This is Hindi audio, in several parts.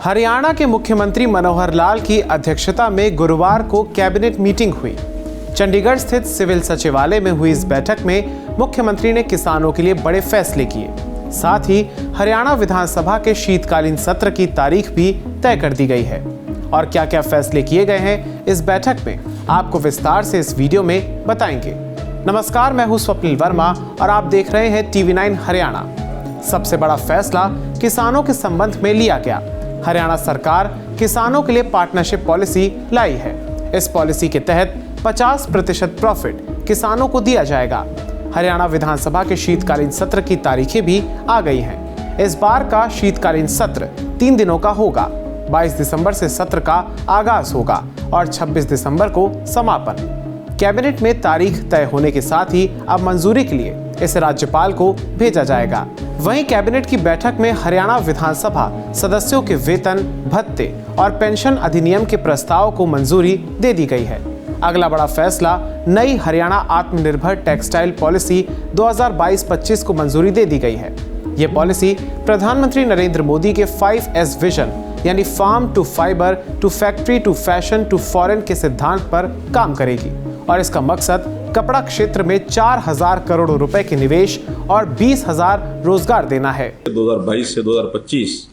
हरियाणा के मुख्यमंत्री मनोहर लाल की अध्यक्षता में गुरुवार को कैबिनेट मीटिंग हुई। चंडीगढ़ स्थित सिविल सचिवालय में हुई इस बैठक में मुख्यमंत्री ने किसानों के लिए बड़े फैसले किए। साथ ही हरियाणा विधानसभा के शीतकालीन सत्र की तारीख भी तय कर दी गई है। और क्या क्या फैसले किए गए हैं इस बैठक में, आपको विस्तार से इस वीडियो में बताएंगे। नमस्कार, मैं हूं स्वप्निल वर्मा और आप देख रहे हैं TV9 हरियाणा। सबसे बड़ा फैसला किसानों के संबंध में लिया गया। हरियाणा सरकार किसानों के लिए पार्टनरशिप पॉलिसी लाई है। इस पॉलिसी के तहत 50% प्रॉफिट किसानों को दिया जाएगा। हरियाणा विधानसभा के शीतकालीन सत्र की तारीखें भी आ गई हैं। इस बार का शीतकालीन सत्र 3 दिनों का होगा। 22 दिसंबर से सत्र का आगाज होगा और 26 दिसंबर को समापन। कैबिनेट में तारीख तय होने के साथ ही अब मंजूरी के लिए इसे राज्यपाल को भेजा जाएगा। वहीं कैबिनेट की बैठक में हरियाणा विधानसभा सदस्यों के वेतन, भत्ते और पेंशन अधिनियम के प्रस्ताव को मंजूरी दे दी गई है। अगला बड़ा फैसला, नई हरियाणा आत्मनिर्भर टेक्सटाइल पॉलिसी 2022-25 को मंजूरी दे दी गई है। ये पॉलिसी प्रधानमंत्री नरेंद्र मोदी के 5S विजन यानी farm to fibre to factory to fashion to foreign के सिद्धांत पर काम करेगी और इसका मकसद कपड़ा क्षेत्र में 4,000 करोड़ रुपए के निवेश और 20,000 रोजगार देना है। 2022 से 2025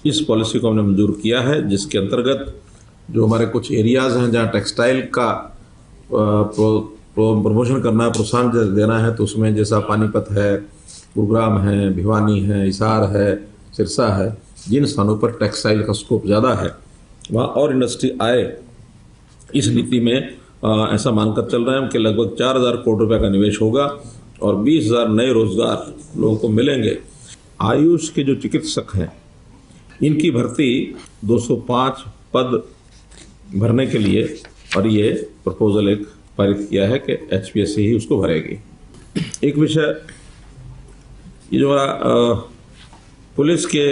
इस पॉलिसी को हमने मंजूर किया है, जिसके अंतर्गत जो हमारे कुछ एरियाज हैं जहां टेक्सटाइल का प्रमोशन करना है, प्रोत्साहन देना है, तो उसमें जैसा पानीपत है, गुरुग्राम है, भिवानी है, हिसार है, सिरसा है, जिन स्थानों पर टेक्सटाइल का स्कोप ज़्यादा है वहाँ और इंडस्ट्री आए। इस नीति में ऐसा मानकर चल रहे हैं कि लगभग 4,000 करोड़ रुपए का निवेश होगा और 20,000 नए रोजगार लोगों को मिलेंगे। आयुष के जो चिकित्सक हैं इनकी भर्ती 205 पद भरने के लिए, और ये प्रपोजल एक पारित किया है कि HPSC ही उसको भरेगी। एक विषय, ये जो पुलिस के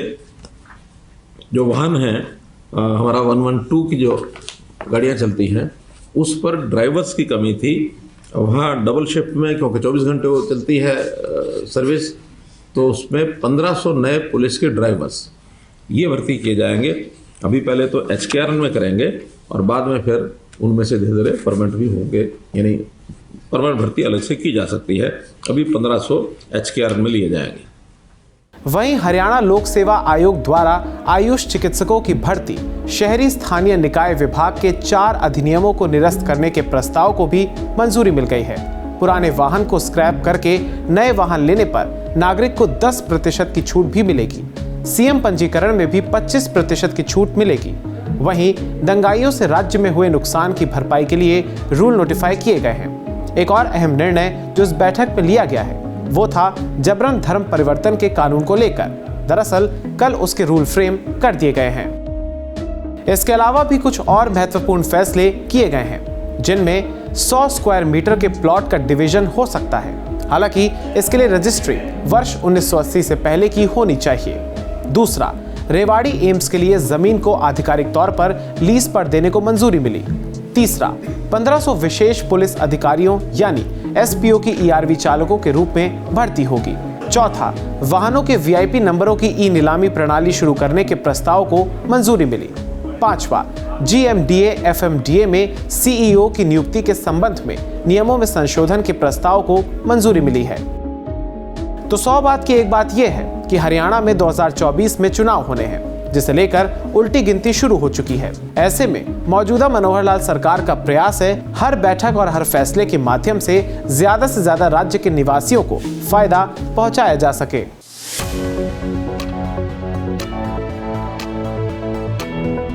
जो वाहन हैं, हमारा 112 की जो गाड़ियाँ चलती हैं उस पर ड्राइवर्स की कमी थी। वहाँ डबल शिफ्ट में, क्योंकि 24 घंटे वो चलती है सर्विस, तो उसमें 1,500 नए पुलिस के ड्राइवर्स ये भर्ती किए जाएंगे। अभी पहले तो HKRN में करेंगे और बाद में फिर उनमें से धीरे धीरे परमानेंट भी होंगे, यानी परमानेंट भर्ती अलग से की जा सकती है। अभी 1,500 HKRN में लिए जाएंगे। वहीं हरियाणा लोक सेवा आयोग द्वारा आयुष चिकित्सकों की भर्ती शहरी स्थानीय निकाय विभाग के 4 अधिनियमों को निरस्त करने के प्रस्ताव को भी मंजूरी मिल गई है। पुराने वाहन को स्क्रैप करके नए वाहन लेने पर नागरिक को 10% की छूट भी मिलेगी। CM पंजीकरण में भी 25% की छूट मिलेगी। वहीं दंगाइयों से राज्य में हुए नुकसान की भरपाई के लिए रूल नोटिफाई किए गए हैं। एक और अहम निर्णय जो इस बैठक में लिया गया है वो था जबरन धर्म परिवर्तन के कानून को लेकर। दरअसल कल उसके रूल फ्रेम कर दिए गए हैं। इसके अलावा भी कुछ और महत्वपूर्ण फैसले किए गए हैं, जिनमें 100 स्क्वायर मीटर के प्लॉट का डिवीजन हो सकता है। हालांकि इसके लिए रजिस्ट्री वर्ष 1980 से पहले की होनी चाहिए। दूसरा, रेवाड़ी एम्स के लिए जमीन को आधिकारिक तौर पर लीज पर देने को मंजूरी मिली। तीसरा, 1500 विशेष पुलिस अधिकारियों यानी SPO की ERV चालकों के रूप में भर्ती होगी। चौथा, वाहनों के VIP नंबरों की ई-नीलामी प्रणाली शुरू करने के प्रस्ताव को मंजूरी मिली। पांचवा, GMDA FMDA में CEO की नियुक्ति के संबंध में नियमों में संशोधन के प्रस्ताव को मंजूरी मिली है। तो 100 बात की एक बात यह है कि हरियाणा में 2024 में चुनाव होने हैं, जिसे लेकर उल्टी गिनती शुरू हो चुकी है। ऐसे में मौजूदा मनोहर लाल सरकार का प्रयास है हर बैठक और हर फैसले के माध्यम से ज्यादा राज्य के निवासियों को फायदा पहुंचाया जा सके।